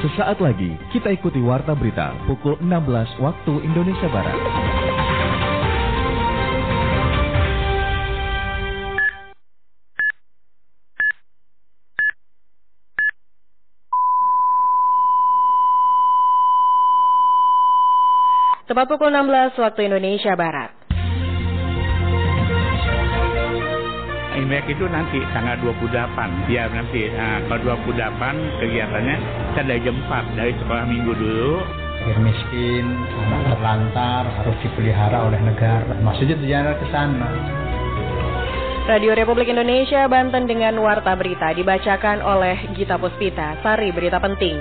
Sesaat lagi kita ikuti Warta Berita pukul 16 waktu Indonesia Barat. Tepat pukul 16 waktu Indonesia Barat. Imlek itu nanti tanggal 28. Ya nanti kalau 28 kegiatannya kita dari jam 4 dari sekolah minggu dulu. Miskin, anak terlantar harus dipelihara oleh negara. Maksudnya tujuan ke sana. Radio Republik Indonesia Banten dengan Warta Berita dibacakan oleh Gita Puspita. Sari berita penting.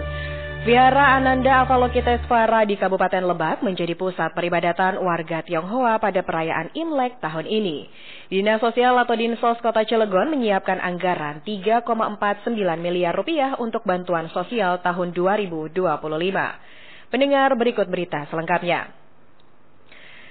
Vihara Ananda Avalokitesvara di Kabupaten Lebak menjadi pusat peribadatan warga Tionghoa pada perayaan Imlek tahun ini. Dinas Sosial atau Dinsos Kota Cilegon menyiapkan anggaran 3,49 miliar rupiah untuk bantuan sosial tahun 2025. Pendengar, berikut berita selengkapnya.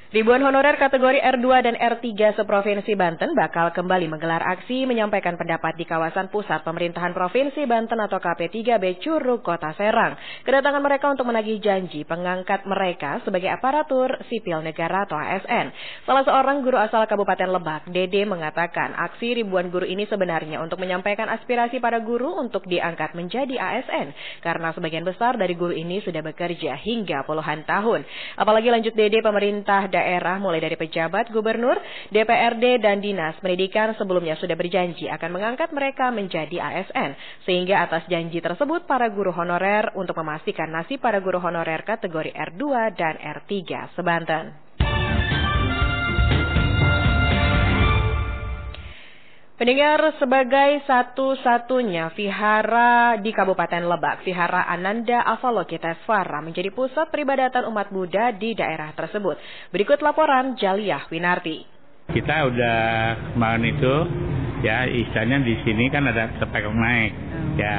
Ribuan honorer kategori R2 dan R3 seprovinsi Banten bakal kembali menggelar aksi menyampaikan pendapat di kawasan pusat pemerintahan Provinsi Banten atau KP3B Curug, Kota Serang. Kedatangan mereka untuk menagih janji pengangkat mereka sebagai aparatur sipil negara atau ASN. Salah seorang guru asal Kabupaten Lebak, Dede, mengatakan aksi ribuan guru ini sebenarnya untuk menyampaikan aspirasi para guru untuk diangkat menjadi ASN. Karena sebagian besar dari guru ini sudah bekerja hingga puluhan tahun. Apalagi lanjut Dede, pemerintah daerah mulai dari pejabat gubernur, DPRD, dan dinas pendidikan sebelumnya sudah berjanji akan mengangkat mereka menjadi ASN. Sehingga atas janji tersebut para guru honorer untuk memastikan nasib para guru honorer kategori R2 dan R3 sebanten. Pendengar, sebagai satu-satunya vihara di Kabupaten Lebak, Vihara Ananda Avalokitesvara menjadi pusat peribadatan umat Buddha di daerah tersebut. Berikut laporan Jaliah Winarti. Kita udah kemarin itu, ya istilahnya di sini kan ada sepekong naik, ya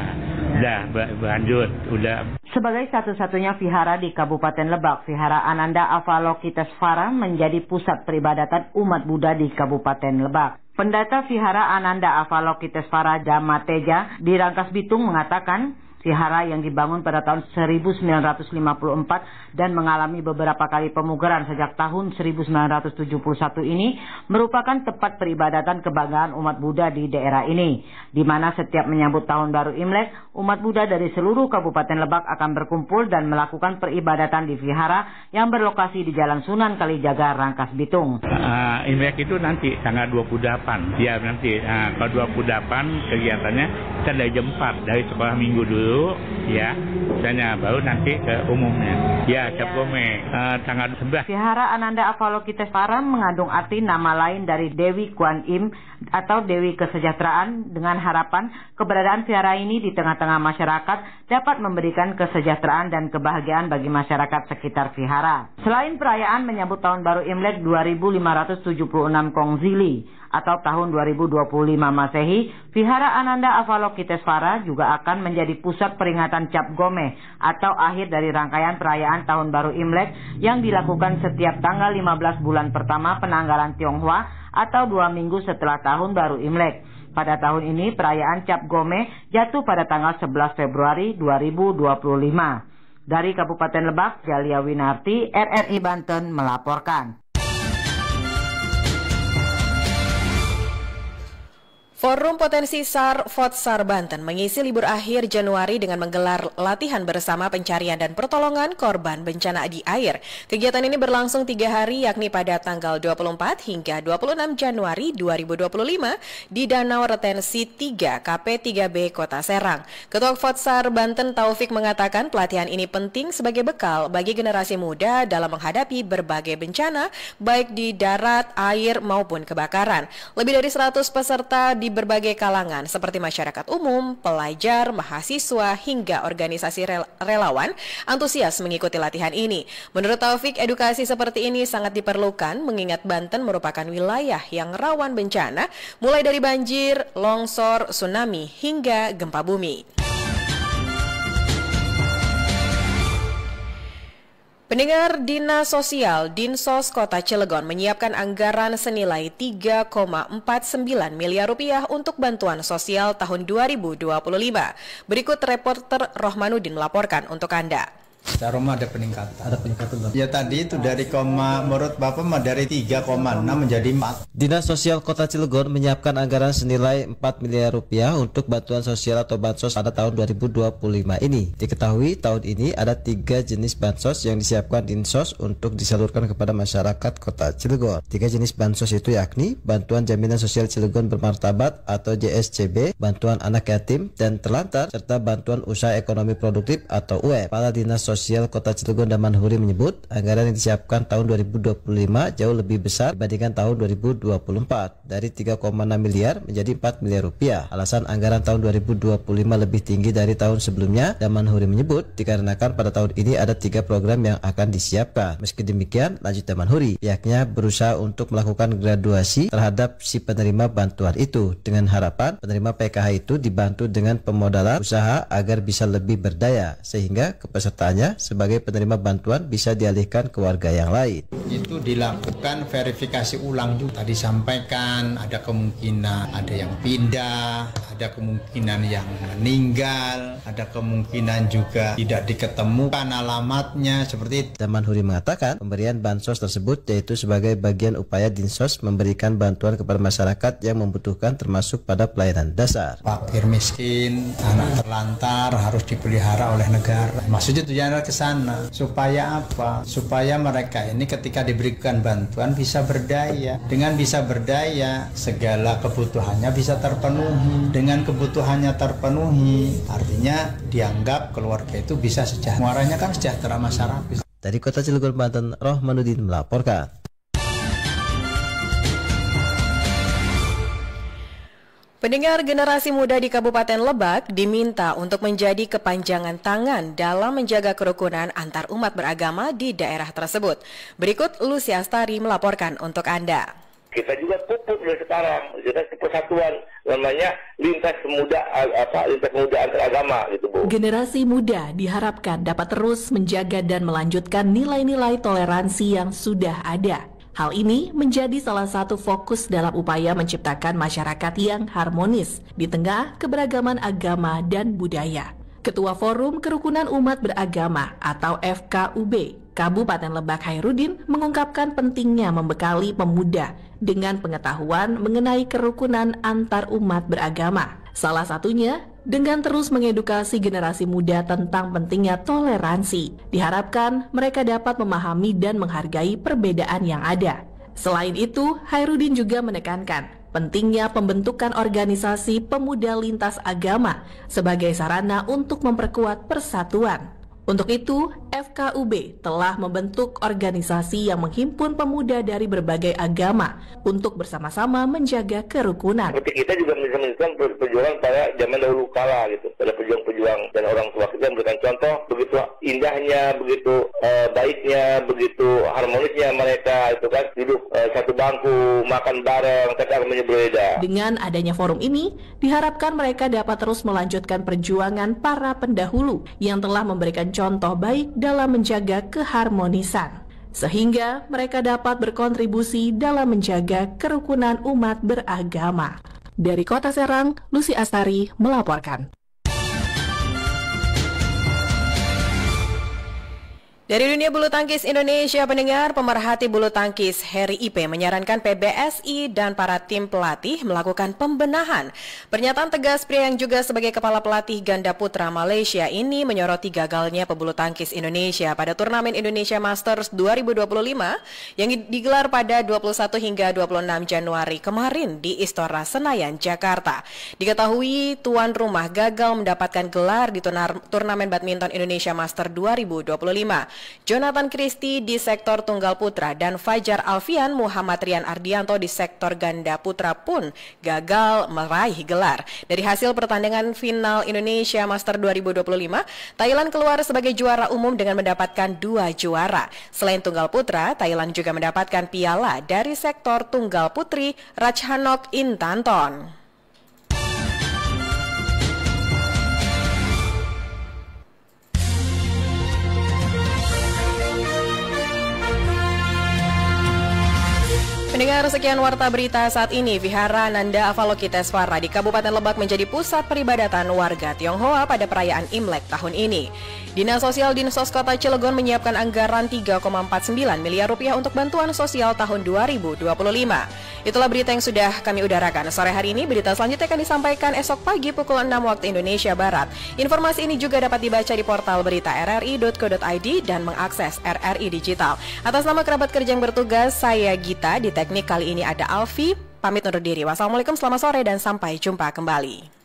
udah berlanjut, udah. Sebagai satu-satunya vihara di Kabupaten Lebak, Vihara Ananda Avalokitesvara menjadi pusat peribadatan umat Buddha di Kabupaten Lebak. Pendata Vihara Ananda Avalokitesvara Dhammateja di Rangkas Bitung mengatakan, vihara yang dibangun pada tahun 1954 dan mengalami beberapa kali pemugaran sejak tahun 1971 ini merupakan tempat peribadatan kebanggaan umat Buddha di daerah ini, di mana setiap menyambut tahun baru Imlek, umat Buddha dari seluruh Kabupaten Lebak akan berkumpul dan melakukan peribadatan di vihara yang berlokasi di Jalan Sunan Kalijaga, Rangkas Bitung. Imlek itu nanti tanggal 28. Ya nanti kalau 28 kegiatannya kita dari jam 4 dari sekolah minggu dulu. Ya, misalnya baru nanti ke umumnya. Ya, Cap Gome, tanggal 11. Vihara Ananda Avalokitesvara mengandung arti nama lain dari Dewi Kuan Im atau Dewi Kesejahteraan, dengan harapan keberadaan vihara ini di tengah-tengah masyarakat dapat memberikan kesejahteraan dan kebahagiaan bagi masyarakat sekitar vihara. Selain perayaan menyambut tahun baru Imlek 2576 Kongzili atau tahun 2025 Masehi, Vihara Ananda Avalokitesvara juga akan menjadi pusat peringatan Cap Gome atau akhir dari rangkaian perayaan tahun baru Imlek yang dilakukan setiap tanggal 15 bulan pertama penanggalan Tionghoa atau 2 minggu setelah tahun baru Imlek. Pada tahun ini perayaan Cap Gome jatuh pada tanggal 11 Februari 2025. Dari Kabupaten Lebak, Jalia Winarti, RRI Banten melaporkan. Forum Potensi SAR Votsar Banten mengisi libur akhir Januari dengan menggelar latihan bersama pencarian dan pertolongan korban bencana di air. Kegiatan ini berlangsung 3 hari, yakni pada tanggal 24 hingga 26 Januari 2025 di Danau Retensi 3 KP3B Kota Serang. Ketua Votsar Banten Taufik mengatakan pelatihan ini penting sebagai bekal bagi generasi muda dalam menghadapi berbagai bencana baik di darat, air maupun kebakaran. Lebih dari 100 peserta di berbagai kalangan seperti masyarakat umum, pelajar, mahasiswa, hingga organisasi relawan antusias mengikuti latihan ini. Menurut Taufik, edukasi seperti ini sangat diperlukan mengingat Banten merupakan wilayah yang rawan bencana mulai dari banjir, longsor, tsunami, hingga gempa bumi. Pendengar, Dinas Sosial Dinsos Kota Cilegon menyiapkan anggaran senilai 3,49 miliar rupiah untuk bantuan sosial tahun 2025. Berikut reporter Rohmanuddin melaporkan untuk Anda. Secara rumah ada peningkatan. Ada peningkatan. Ya tadi itu dari menurut Bapak dari 3,6 menjadi 4. Dinas Sosial Kota Cilegon menyiapkan anggaran senilai 4 miliar rupiah untuk bantuan sosial atau bansos pada tahun 2025 ini. Diketahui tahun ini ada 3 jenis bansos yang disiapkan Dinsos untuk disalurkan kepada masyarakat Kota Cilegon. 3 jenis bansos itu yakni Bantuan Jaminan Sosial Cilegon Bermartabat atau JSCB, Bantuan Anak Yatim dan Terlantar, serta Bantuan Usaha Ekonomi Produktif atau UEP. Kepala Dinas Sosial Kota Cilegon Damanhuri menyebut anggaran yang disiapkan tahun 2025 jauh lebih besar dibandingkan tahun 2024, dari 3,6 miliar menjadi 4 miliar rupiah. Alasan anggaran tahun 2025 lebih tinggi dari tahun sebelumnya, Damanhuri menyebut dikarenakan pada tahun ini ada 3 program yang akan disiapkan. Meski demikian, lanjut Damanhuri, pihaknya berusaha untuk melakukan graduasi terhadap si penerima bantuan itu dengan harapan penerima PKH itu dibantu dengan pemodalan usaha agar bisa lebih berdaya, sehingga kepesertaannya sebagai penerima bantuan bisa dialihkan ke warga yang lain. Itu dilakukan verifikasi ulang juga. Tadi sampaikan ada kemungkinan ada yang pindah, ada kemungkinan yang meninggal, ada kemungkinan juga tidak diketemukan alamatnya, seperti itu. Damanhuri mengatakan pemberian bansos tersebut yaitu sebagai bagian upaya Dinsos memberikan bantuan kepada masyarakat yang membutuhkan termasuk pada pelayanan dasar. Fakir miskin, anak terlantar harus dipelihara oleh negara. Maksudnya tujuan ke sana supaya apa? Supaya mereka ini ketika diberikan bantuan bisa berdaya. Dengan bisa berdaya, segala kebutuhannya bisa terpenuhi. Dengan kebutuhannya terpenuhi, artinya dianggap keluarga itu bisa sejahtera. Muaranya kan sejahtera masyarakat. Dari Kota Cilegon, Banten, Rohmanuddin melaporkan. Pendengar, generasi muda di Kabupaten Lebak diminta untuk menjadi kepanjangan tangan dalam menjaga kerukunan antar umat beragama di daerah tersebut. Berikut Lucy Astari melaporkan untuk Anda. Kita juga pupuk dari sekarang, kita persatuan namanya lintas muda antar agama gitu, Bu. Generasi muda diharapkan dapat terus menjaga dan melanjutkan nilai-nilai toleransi yang sudah ada. Hal ini menjadi salah satu fokus dalam upaya menciptakan masyarakat yang harmonis di tengah keberagaman agama dan budaya. Ketua Forum Kerukunan Umat Beragama atau FKUB Kabupaten Lebak Hairudin mengungkapkan pentingnya membekali pemuda dengan pengetahuan mengenai kerukunan antar umat beragama. Salah satunya dengan terus mengedukasi generasi muda tentang pentingnya toleransi. Diharapkan mereka dapat memahami dan menghargai perbedaan yang ada. Selain itu, Hairudin juga menekankan pentingnya pembentukan organisasi pemuda lintas agama sebagai sarana untuk memperkuat persatuan. Untuk itu, FKUB telah membentuk organisasi yang menghimpun pemuda dari berbagai agama untuk bersama-sama menjaga kerukunan. Seperti kita juga bisa melanjutkan perjuangan pada zaman dahulu kala gitu. Pada pejuang-pejuang dan orang tua kita memberikan contoh begitu indahnya, begitu baiknya, begitu harmonisnya mereka itu kan duduk satu bangku, makan bareng, tapi agamanya berbeda. Dengan adanya forum ini, diharapkan mereka dapat terus melanjutkan perjuangan para pendahulu yang telah memberikan contoh baik dalam menjaga keharmonisan, sehingga mereka dapat berkontribusi dalam menjaga kerukunan umat beragama. Dari Kota Serang, Lucy Astari melaporkan. Dari dunia bulu tangkis Indonesia, pendengar, pemerhati bulu tangkis Heri IP menyarankan PBSI dan para tim pelatih melakukan pembenahan. Pernyataan tegas pria yang juga sebagai kepala pelatih ganda putra Malaysia ini menyoroti gagalnya pebulu tangkis Indonesia pada turnamen Indonesia Masters 2025 yang digelar pada 21 hingga 26 Januari kemarin di Istora Senayan, Jakarta. Diketahui tuan rumah gagal mendapatkan gelar di turnamen badminton Indonesia Masters 2025. Jonathan Christie di sektor tunggal putra dan Fajar Alfian Muhammad Rian Ardianto di sektor ganda putra pun gagal meraih gelar. Dari hasil pertandingan final Indonesia Master 2025, Thailand keluar sebagai juara umum dengan mendapatkan 2 juara. Selain tunggal putra, Thailand juga mendapatkan piala dari sektor tunggal putri Ratchanok Intanton. Pendengar, sekian Warta Berita saat ini. Vihara Ananda Avalokitesvara di Kabupaten Lebak menjadi pusat peribadatan warga Tionghoa pada perayaan Imlek tahun ini. Dinas Sosial Dinsos Kota Cilegon menyiapkan anggaran 3,49 miliar rupiah untuk bantuan sosial tahun 2025. Itulah berita yang sudah kami udarakan sore hari ini. Berita selanjutnya akan disampaikan esok pagi pukul 6 waktu Indonesia Barat. Informasi ini juga dapat dibaca di portal berita rri.co.id dan mengakses RRI Digital. Atas nama kerabat kerja yang bertugas, saya Gita. Di teknik kali ini ada Alfi. Pamit undur diri. Wassalamualaikum, selamat sore dan sampai jumpa kembali.